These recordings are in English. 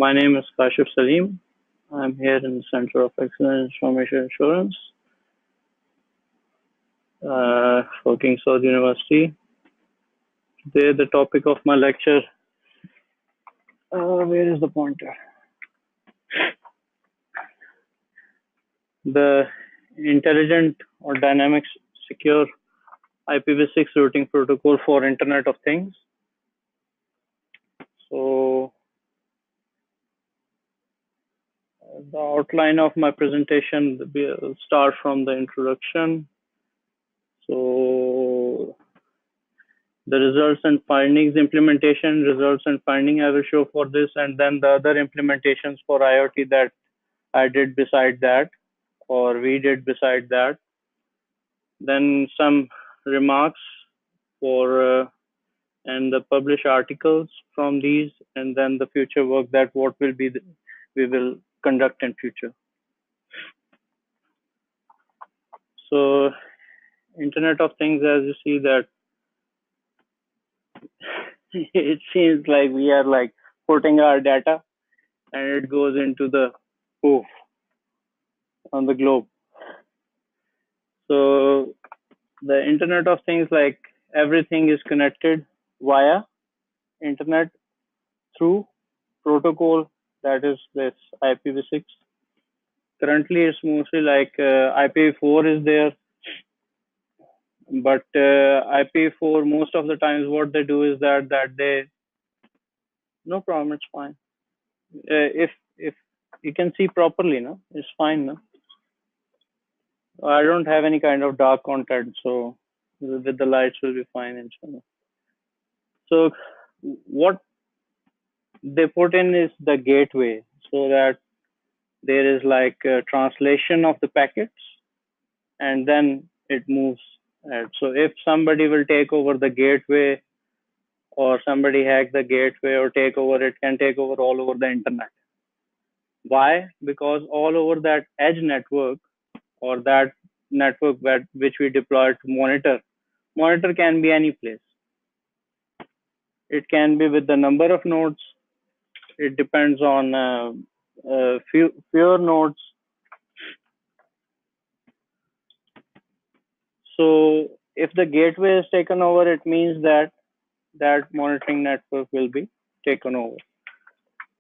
My name is Kashif Salim. I'm here in the Center of Excellence Information Assurance for King Saud University. Today, the topic of my lecture, where is the pointer? The intelligent or dynamic secure IPv6 routing protocol for Internet of Things. So, the outline of my presentation will start from the introduction. So, the results and findings, implementation, results and finding I will show for this, and then the other implementations for IoT that I did beside that, or we did beside that. Then some remarks for and the published articles from these, and then the future work that what will be we will conduct in future. So Internet of Things, as you see that it seems like we are like putting our data and it goes into the poof on the globe. So the Internet of Things, like everything is connected via internet through protocol, that is this IPv6. Currently it's mostly like IPv4 is there, but IPv4 most of the times what they do is that they, no problem, it's fine. If you can see properly, no, it's fine, no. I don't have any kind of dark content, so with the lights will be fine, inshallah. So what they put in is the gateway, so that there is like a translation of the packets, and then it moves. So if somebody will take over the gateway, or somebody hack the gateway or take over, it can take over all over the internet. Why? Because all over that edge network, or that network which we deploy to monitor can be any place. It can be with the number of nodes. It depends on fewer nodes. So if the gateway is taken over, it means that monitoring network will be taken over.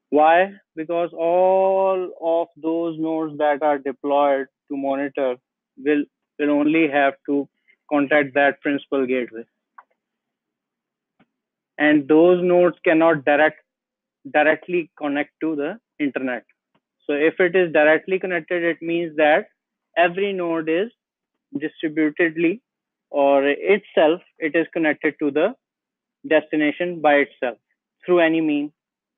Why? Because all of those nodes that are deployed to monitor will only have to contact that principal gateway, and those nodes cannot directly connect to the internet. So if it is directly connected, it means that every node is distributedly, or itself, it is connected to the destination by itself through any mean.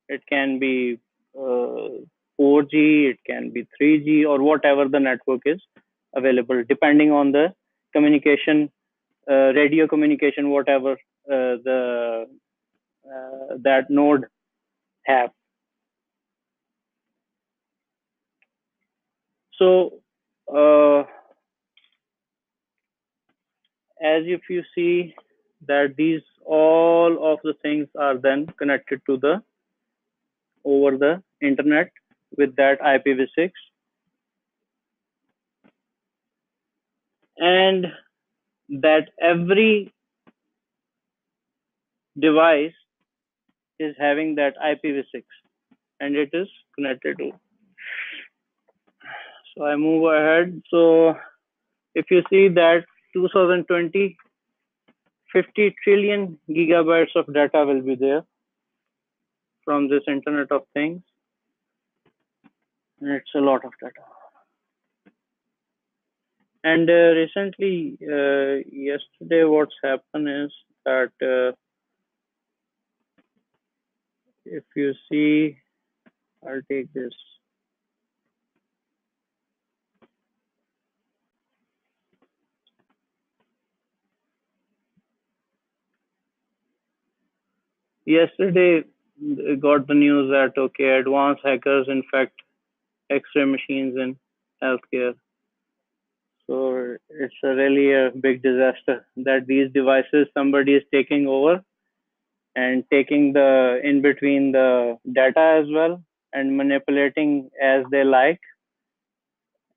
It can be 4G, it can be 3G, or whatever the network is available, depending on the communication, radio communication, whatever that node have. So as if you see that these all of the things are then connected to the over the internet with that IPv6, and that every device is having that IPv6 and it is connected to. So I move ahead. So if you see that 2020, 50 trillion gigabytes of data will be there from this Internet of Things. And it's a lot of data. And recently, yesterday, what's happened is that if you see, I'll take this. Yesterday, got the news that, okay, advanced hackers infect X-ray machines in healthcare. So it's really a big disaster that these devices, somebody is taking over and taking the in between the data as well, and manipulating as they like,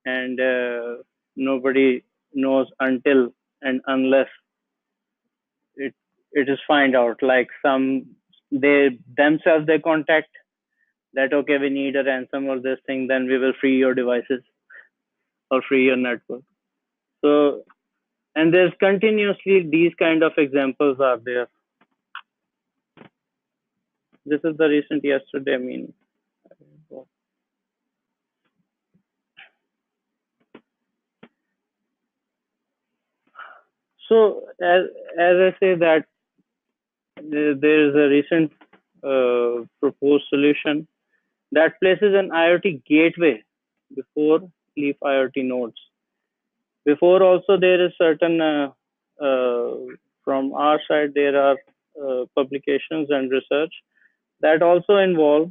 and nobody knows until and unless it it is find out. Like they themselves they contact that, okay, we need a ransom or this thing, then we will free your devices or free your network. So, and there's continuously these kind of examples are there. This is the recent yesterday. I mean, so as I say that there is a recent proposed solution that places an IoT gateway before leaf IoT nodes. Before also there is certain from our side there are publications and research that also involve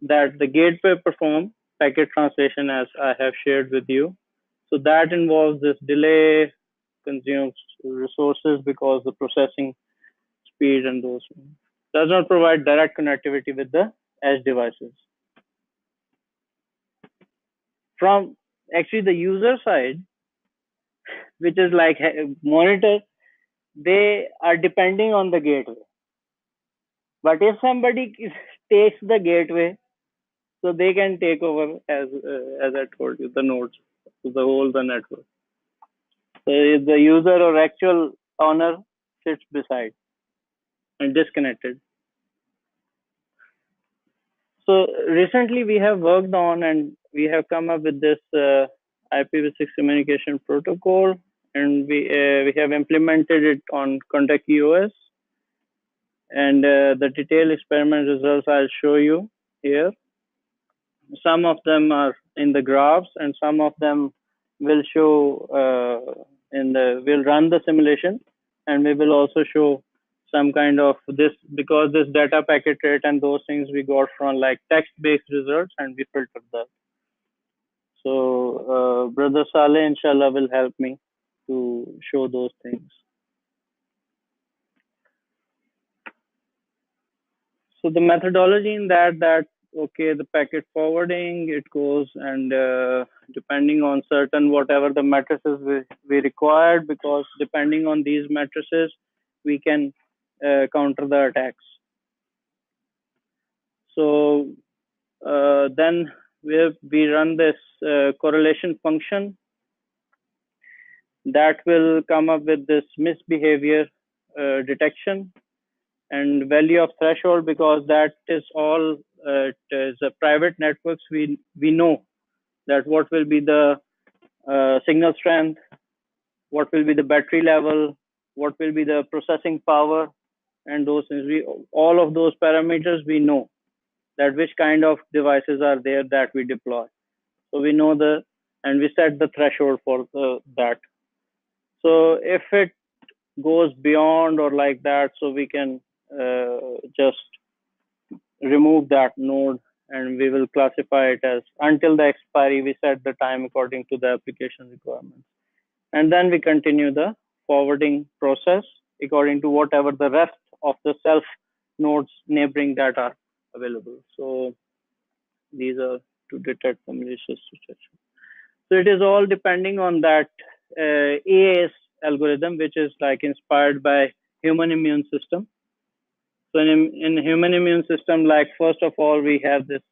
that the gateway perform packet translation as I have shared with you. So that involves this delay, consumes resources because the processing speed and those does not provide direct connectivity with the edge devices. From actually the user side, which is like monitor, they are depending on the gateway. But if somebody takes the gateway, so they can take over as I told you, the nodes, so the whole the network. So if the user or actual owner sits beside and disconnected. So recently we have worked on and we have come up with this IPv6 communication protocol, and we have implemented it on Contact EOS. And the detailed experiment results I'll show you here. Some of them are in the graphs, and some of them will show we'll run the simulation, and we will also show some kind of this, because this data packet rate and those things we got from like text-based results, and we filtered that. So Brother Saleh, inshallah, will help me to show those things. So the methodology in that okay, the packet forwarding, it goes and depending on certain whatever the matrices we required, because depending on these matrices, we can counter the attacks. So then we run this correlation function that will come up with this misbehavior detection and value of threshold, because that is all it is a private networks. We know that what will be the signal strength, what will be the battery level, what will be the processing power, and those things. All of those parameters we know that which kind of devices are there that we deploy. So we know and we set the threshold for that. So if it goes beyond or like that, so we can just remove that node, and we will classify it as until the expiry. We set the time according to the application requirements, and then we continue the forwarding process according to whatever the rest of the self nodes neighboring that are available. So these are to detect the malicious rejection. So it is all depending on that AAS algorithm, which is like inspired by human immune system. So in human immune system, like first of all, we have this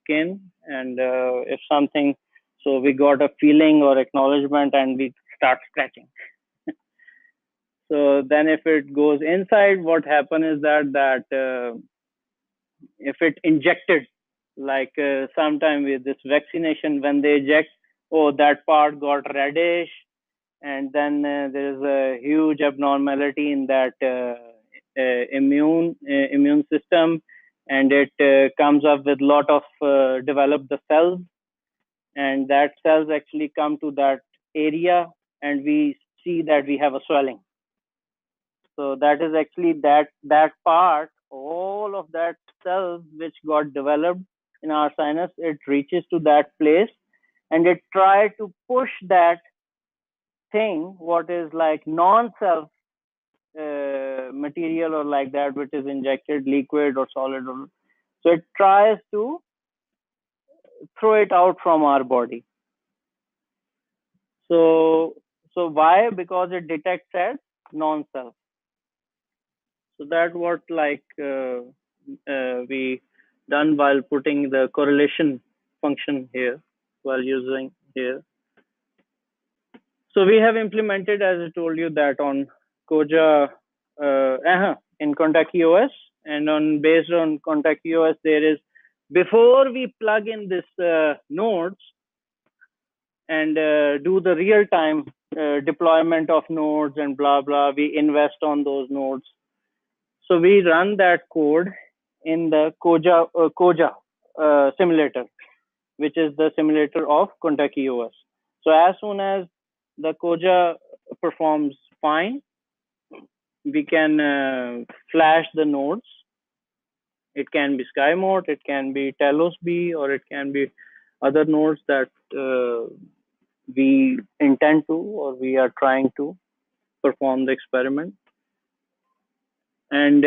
skin, and if something, so we got a feeling or acknowledgement, and we start scratching. So then if it goes inside, what happens is that if it injected, like sometime with this vaccination, when they inject, oh, that part got reddish, and then there is a huge abnormality in that immune system, and it comes up with lot of develop the cells, and that cells actually come to that area, and we see that we have a swelling. So that is actually that part, all of that cells which got developed in our sinus, it reaches to that place, and it tries to push that thing, what is like non-self material or like that, which is injected liquid or solid, so it tries to throw it out from our body. So why? Because it detects as non-self. So that's what we done while putting the correlation function here, while using here. So we have implemented, as I told you, that on Koja in Contact EOS, and based on Contact EOS, there is, before we plug in this nodes and do the real-time deployment of nodes and blah blah, we invest on those nodes. So we run that code in the Koja simulator, which is the simulator of Contact EOS. So as soon as the Koja performs fine, we can flash the nodes. It can be Sky Mode, it can be Telos B, or it can be other nodes that we intend to, or we are trying to perform the experiment. And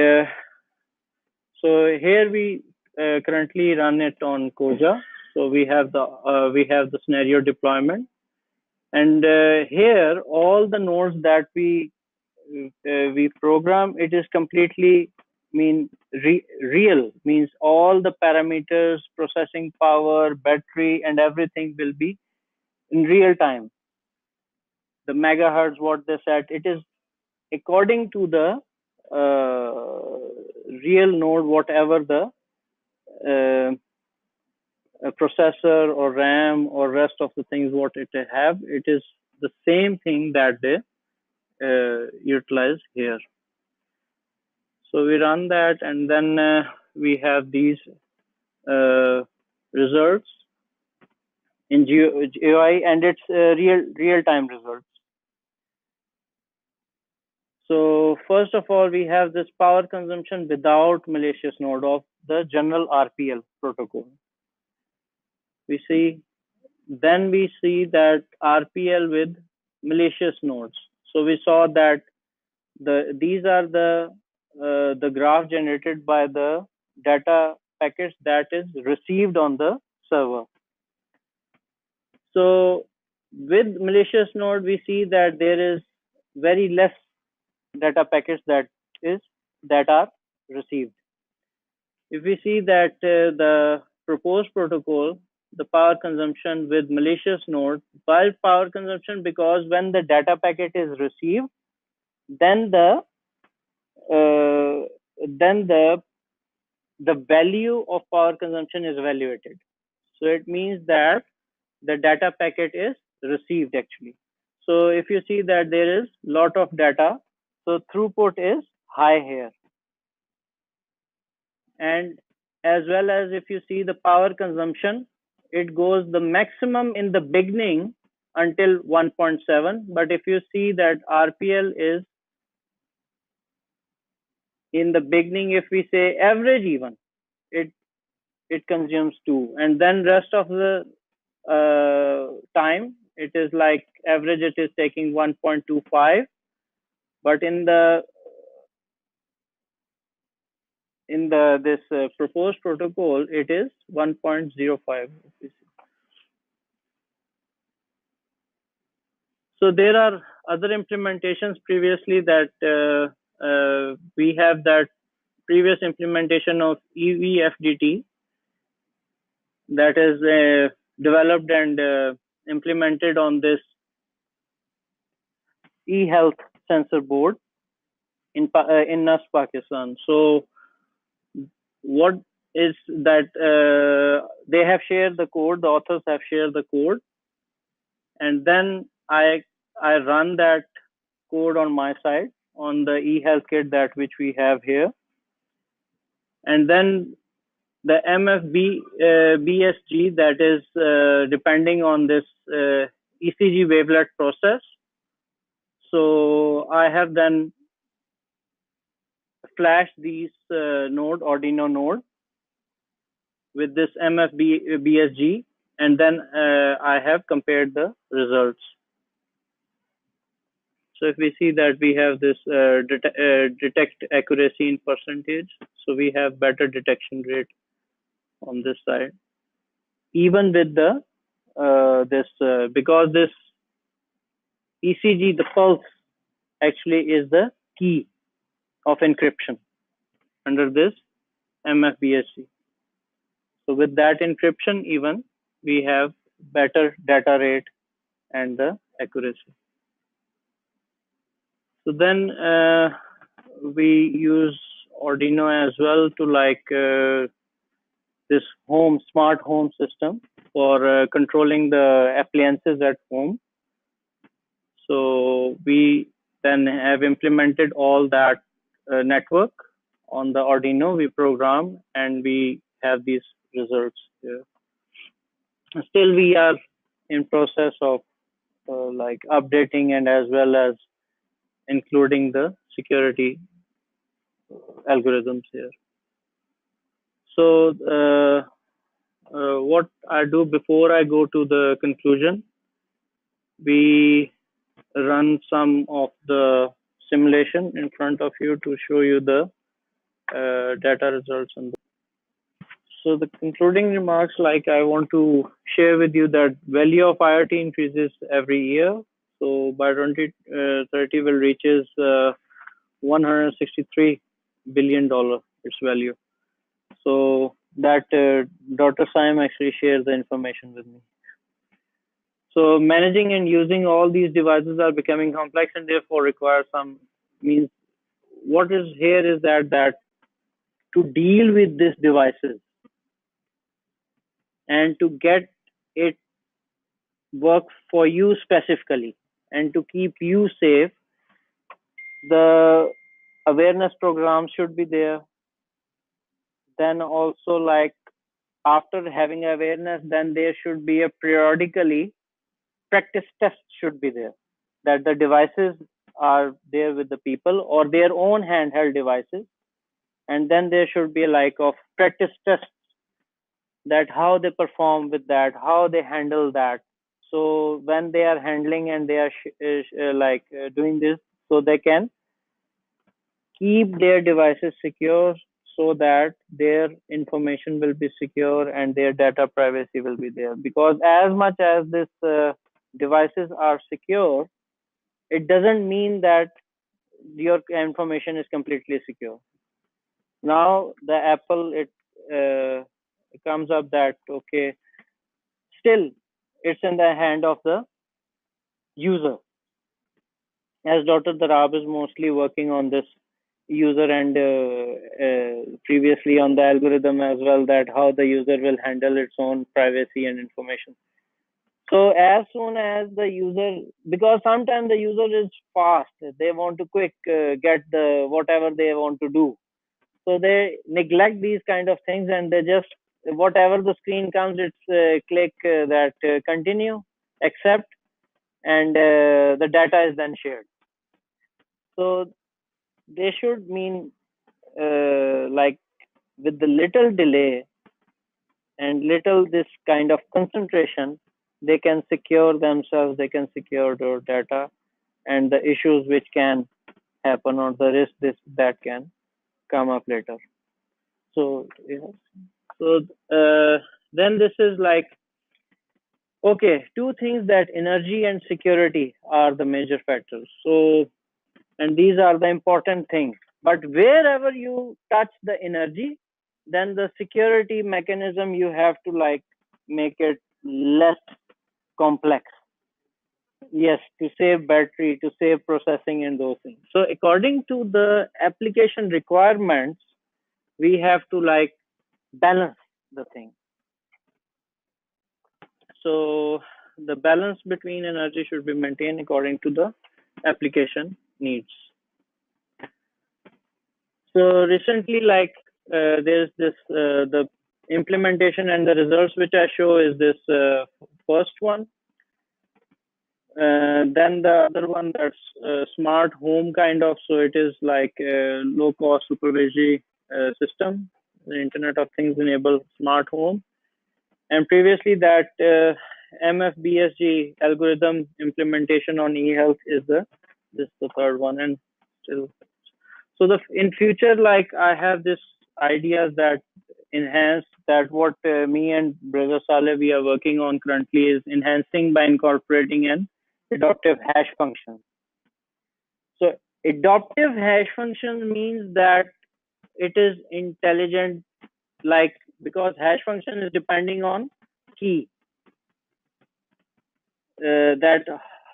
so here we currently run it on Koja. So we have the scenario deployment, and here all the nodes that we program, it is completely real, means all the parameters, processing power, battery, and everything will be in real time. The megahertz, what they said, it is according to the real node, whatever the processor or RAM or rest of the things what it have, it is the same thing that they utilize here. So we run that, and then we have these results in GUI, and it's real-time results. So first of all, we have this power consumption without malicious node of the general RPL protocol. We see that RPL with malicious nodes. So we saw that these are the graph generated by the data packets that is received on the server. So with malicious node, we see that there is very less data packets that are received. If we see that the proposed protocol, the power consumption with malicious node, while power consumption, because when the data packet is received, then the value of power consumption is evaluated. So it means that the data packet is received actually. So if you see that there is lot of data, so throughput is high here. And as well as if you see the power consumption, it goes the maximum in the beginning until 1.7. But if you see that RPL is in the beginning, if we say average even, it consumes 2, and then rest of the time it is like average, it is taking 1.25. But in this proposed protocol, it is 1.05. So there are other implementations previously that we have that previous implementation of EVFDT that is developed and implemented on this e-health sensor board in NAS, Pakistan. So what is that they have shared the code, the authors have shared the code, and then I run that code on my side on the e-health kit that which we have here, and then the BSG that is depending on this ECG wavelet process. So I have then flashed these Arduino node with this BSG, and then I have compared the results. So if we see that we have this detect accuracy in percentage, so we have better detection rate on this side. even with the because this ECG, the pulse, actually is the key of encryption under this MFBSG. So with that encryption, even we have better data rate and the accuracy. So then we use Arduino as well to like this smart home system for controlling the appliances at home. So we then have implemented all that network on the Arduino. We program and we have these results here. Still, we are in process of like updating and as well as including the security algorithms here. So what I do before I go to the conclusion, we run some of the simulation in front of you to show you the data results. So the concluding remarks, like I want to share with you that value of IoT increases every year. So by 2030 will reaches $163 billion its value. So that Dr. Saim actually shares the information with me. So managing and using all these devices are becoming complex and therefore require some means. What is here is that to deal with these devices and to get it work for you specifically and to keep you safe, the awareness programs should be there. Then also like after having awareness, then there should be a periodically practice test should be there, that the devices are there with the people or their own handheld devices. And then there should be like of practice tests that how they perform with that, how they handle that. So when they are handling and they are doing this, so they can keep their devices secure so that their information will be secure and their data privacy will be there. Because as much as this devices are secure, it doesn't mean that your information is completely secure. Now the Apple, it comes up that, okay, still it's in the hand of the user. As Dr. Darab is mostly working on this user and previously on the algorithm as well, that how the user will handle its own privacy and information. So as soon as the user, because sometimes the user is fast, they want to quick get the whatever they want to do. So they neglect these kind of things and they just, whatever the screen comes, it's click that continue, accept, and the data is then shared. So they should mean like with the little delay and little this kind of concentration, they can secure themselves, they can secure their data and the issues which can happen or the risk that can come up later. So yeah. So then this is like, okay, two things, that energy and security are the major factors. So, and these are the important things. But wherever you touch the energy, then the security mechanism, you have to like make it less complex. Yes, to save battery, to save processing and those things. So according to the application requirements, we have to like balance the thing. So the balance between energy should be maintained according to the application needs. So recently, like there's this the implementation and the results which I show is this first one. Then the other one, that's smart home kind of. So it is like a low cost supervisory system, the Internet of Things enabled smart home. And previously that MFBSG algorithm implementation on eHealth is the third one. And still, so in future, like I have this ideas that enhance that. What me and brother Saleh we are working on currently is enhancing by incorporating an adaptive hash function. So adaptive hash function means that it is intelligent, like, because hash function is depending on key, that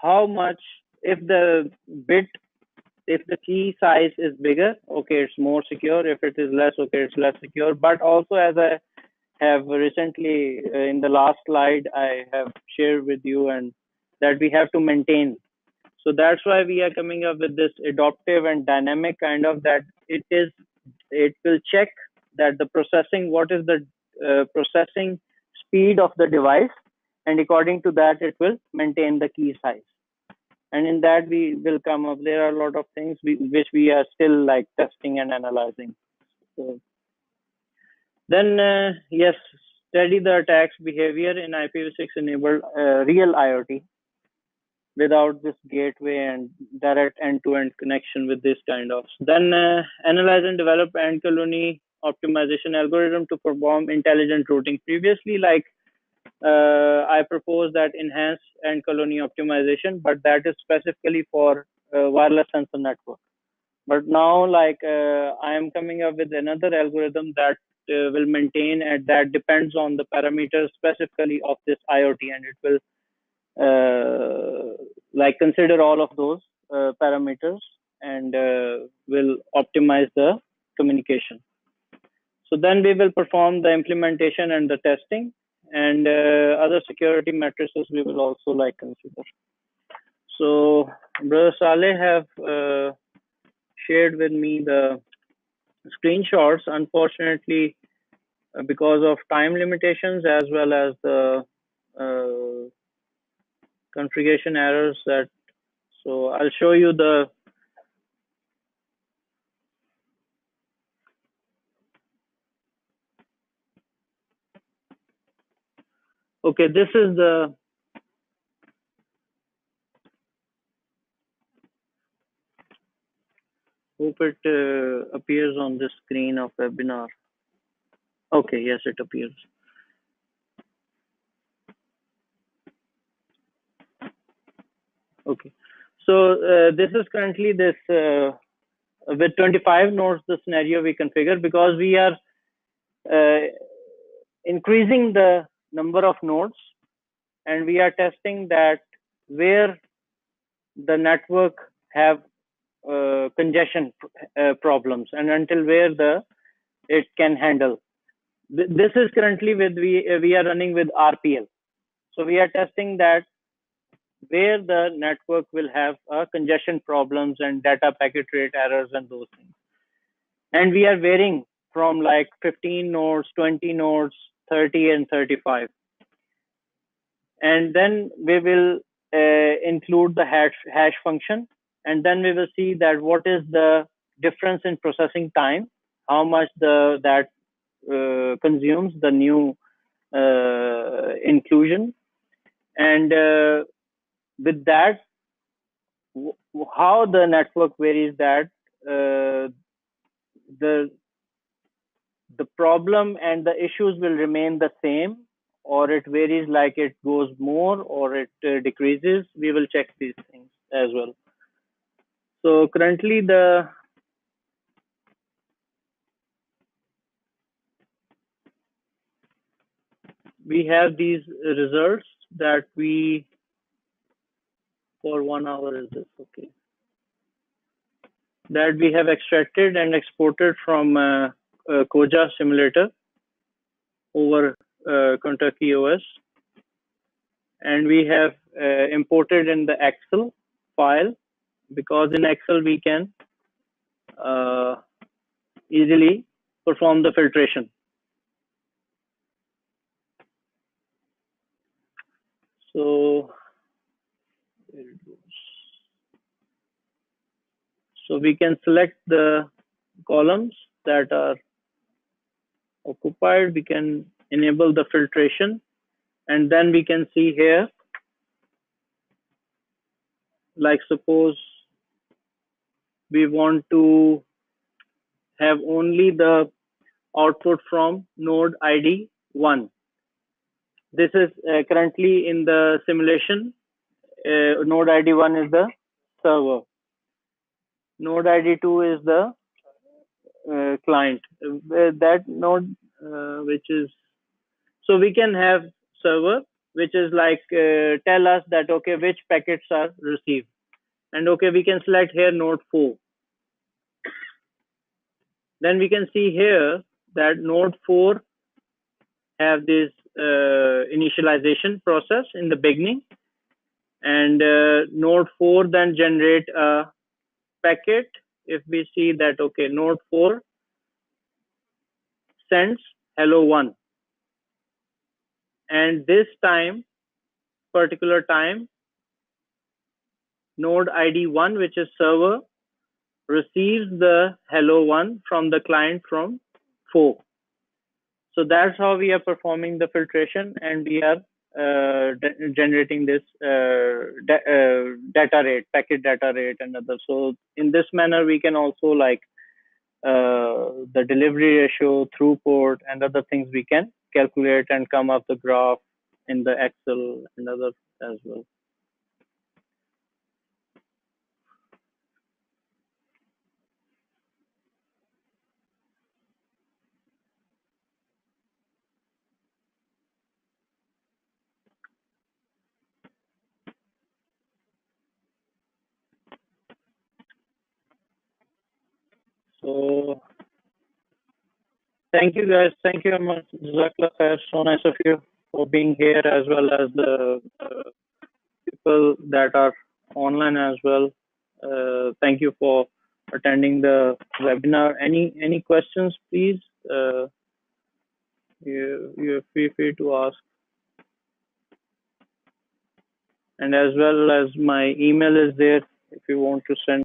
how much, if the bit, if the key size is bigger, okay, it's more secure. If it is less, okay, it's less secure. But also, as I have recently in the last slide I have shared with you, and that we have to maintain. So that's why we are coming up with this adaptive and dynamic kind of, that it will check that the processing, what is the processing speed of the device, and according to that it will maintain the key size. And in that we will come up, there are a lot of things which we are still like testing and analyzing. So then yes, study the attacks behavior in IPv6 enabled real IoT without this gateway and direct end-to-end connection with this kind of. Then analyze and develop end colony optimization algorithm to perform intelligent routing. Previously, like I proposed that enhanced end colony optimization, but that is specifically for wireless sensor network. But now, like I am coming up with another algorithm that will maintain, and that depends on the parameters specifically of this IoT, and it will like consider all of those parameters, and will optimize the communication. So then we will perform the implementation and the testing, and other security matrices we will also like consider. So Brother Saleh have shared with me the screenshots. Unfortunately, because of time limitations as well as the configuration errors, that, so I'll show you the okay, this is the hope it appears on the screen of webinar. Okay, yes, it appears. Okay, so this is currently this with 25 nodes the scenario we configure, because we are increasing the number of nodes, and we are testing that where the network have congestion problems, and until where it can handle. This is currently with we are running with RPL. So we are testing that where the network will have congestion problems and data packet rate errors and those things. And we are varying from like 15 nodes, 20 nodes, 30 and 35. And then we will include the hash function, and then we will see that what is the difference in processing time, how much that consumes the new inclusion, and with that, how the network varies, that the problem and the issues will remain the same, or it varies, like it goes more or it decreases. We will check these things as well. So currently we have these results that we, for 1 hour is this, okay, that we have extracted and exported from Koja simulator over Kentucky OS, and we have imported in the Excel file, because in Excel we can easily perform the filtration. So there it goes. So we can select the columns that are occupied. We can enable the filtration, and then we can see here, like suppose we want to have only the output from node ID 1. This is currently in the simulation. Node ID 1 is the server. Node ID 2 is the client. That node, which is, so we can have server, which is like tell us that, okay, which packets are received. And okay, we can select here node 4. Then we can see here that node 4 have this initialization process in the beginning, and node 4 then generate a packet. If we see that, okay, node 4 sends hello 1, and this time, particular time, node ID 1, which is server, receives the hello 1 from the client from 4. So that's how we are performing the filtration, and we are generating this data rate, packet data rate, and other. So in this manner, we can also like the delivery ratio, throughput, and other things we can calculate and come up the graph in the Excel and other as well. So thank you guys. Thank you very much. Jazakallah khair. So nice of you for being here, as well as the people that are online as well. Thank you for attending the webinar. Any questions, please? You feel free to ask. And as well as my email is there if you want to send